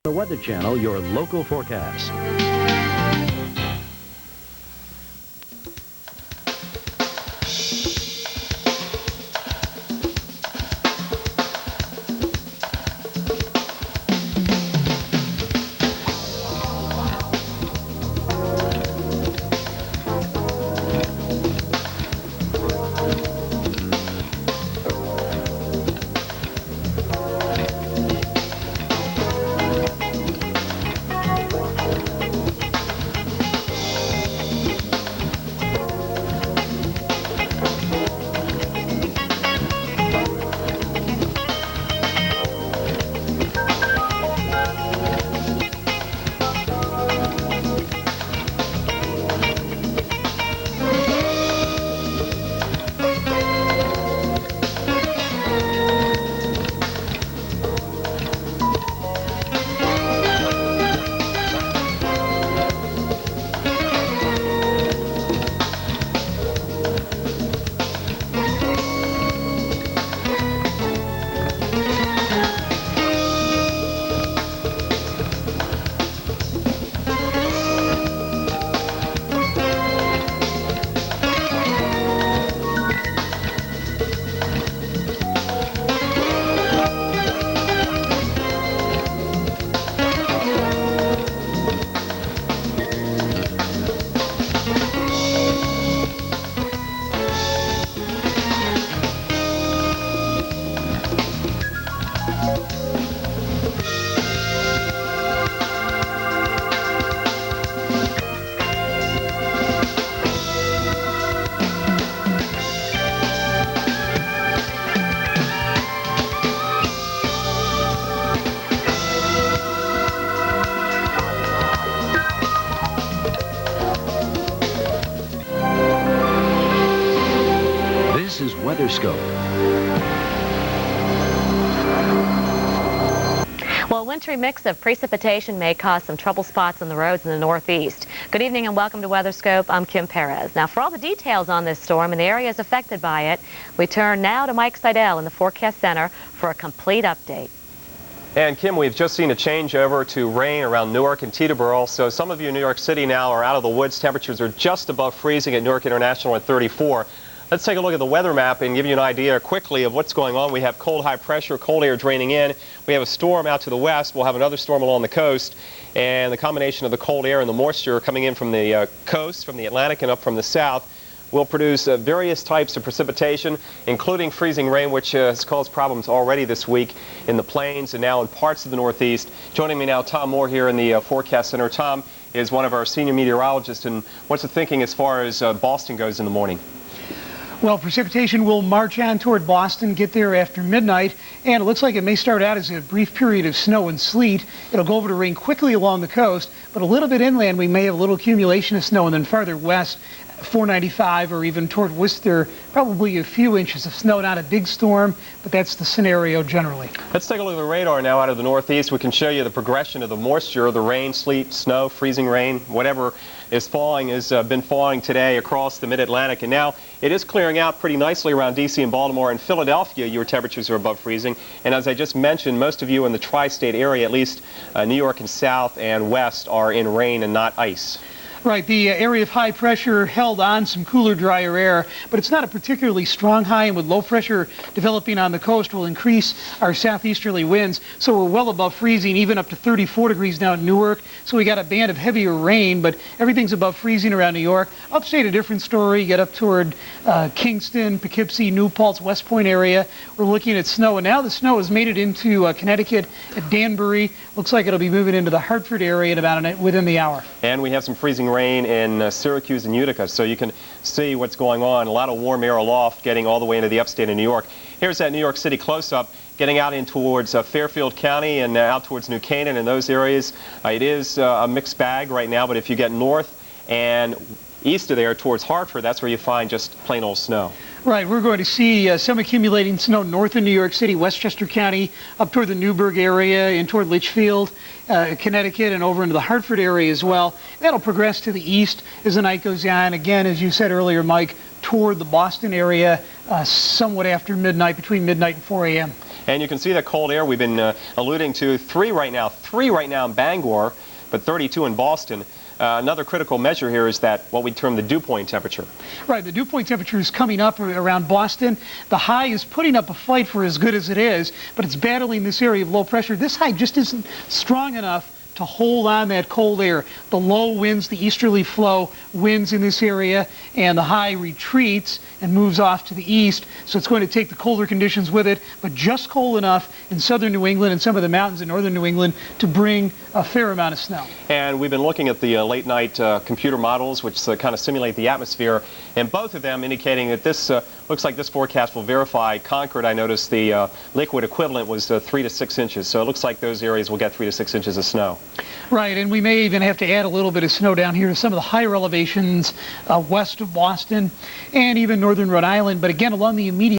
The Weather Channel, your local forecast. This is WeatherScope. Well, a wintry mix of precipitation may cause some trouble spots on the roads in the Northeast. Good evening and welcome to WeatherScope. I'm Kim Perez. Now, for all the details on this storm and the areas affected by it, we turn now to Mike Seidel in the Forecast Center for a complete update. And Kim, we've just seen a changeover to rain around Newark and Teterboro. So some of you in New York City now are out of the woods. Temperatures are just above freezing at Newark International at 34. Let's take a look at the weather map and give you an idea quickly of what's going on. We have cold high pressure, cold air draining in. We have a storm out to the west. We'll have another storm along the coast. And the combination of the cold air and the moisture coming in from the coast, from the Atlantic and up from the south, will produce various types of precipitation, including freezing rain, which has caused problems already this week in the plains and now in parts of the Northeast. Joining me now, Tom Moore here in the Forecast Center. Tom is one of our senior meteorologists, and what's the thinking as far as Boston goes in the morning? Well, precipitation will march on toward Boston, get there after midnight, and it looks like it may start out as a brief period of snow and sleet. It'll go over to rain quickly along the coast, but a little bit inland we may have a little accumulation of snow, and then farther west, 495 or even toward Worcester, probably a few inches of snow, not a big storm, but that's the scenario generally. Let's take a look at the radar now out of the Northeast. We can show you the progression of the moisture, the rain, sleet, snow, freezing rain, whatever is falling has been falling today across the mid-Atlantic, and now it is clearing out pretty nicely around D.C. and Baltimore. In Philadelphia, your temperatures are above freezing, and as I just mentioned, most of you in the tri-state area, at least New York and south and west, are in rain and not ice. Right, the area of high pressure held on some cooler, drier air, but it's not a particularly strong high, and with low pressure developing on the coast will increase our southeasterly winds, so we're well above freezing, even up to 34 degrees now in Newark. So we got a band of heavier rain, but everything's above freezing around New York. Upstate, a different story. You get up toward Kingston, Poughkeepsie, New Paltz, West Point area. We're looking at snow, and now the snow has made it into Connecticut at Danbury. Looks like it'll be moving into the Hartford area in about within the hour. And we have some freezing rain in Syracuse and Utica, so you can see what's going on. A lot of warm air aloft getting all the way into the upstate of New York. Here's that New York City close-up getting out in towards Fairfield County and out towards New Canaan and those areas. It is a mixed bag right now, but if you get north and east of there towards Hartford, that's where you find just plain old snow. Right, we're going to see some accumulating snow north of New York City, Westchester County, up toward the Newburgh area, and toward Litchfield, Connecticut, and over into the Hartford area as well. That'll progress to the east as the night goes on. Again, as you said earlier, Mike, toward the Boston area, somewhat after midnight, between midnight and 4 a.m. And you can see that cold air we've been alluding to. Three right now in Bangor, but 32 in Boston. Another critical measure here is that what we term the dew point temperature. Right, the dew point temperature is coming up around Boston. The high is putting up a fight for as good as it is, but it's battling this area of low pressure. This high just isn't strong enough to hold on that cold air. The low winds, the easterly flow winds in this area, and the high retreats and moves off to the east. So it's going to take the colder conditions with it, but just cold enough in southern New England and some of the mountains in northern New England to bring a fair amount of snow. And we've been looking at the late night computer models, which kind of simulate the atmosphere, and both of them indicating that this looks like this forecast will verify Concord. I noticed the liquid equivalent was 3 to 6 inches, so it looks like those areas will get 3 to 6 inches of snow. Right, and we may even have to add a little bit of snow down here to some of the higher elevations west of Boston and even northern Rhode Island. But again, along the immediate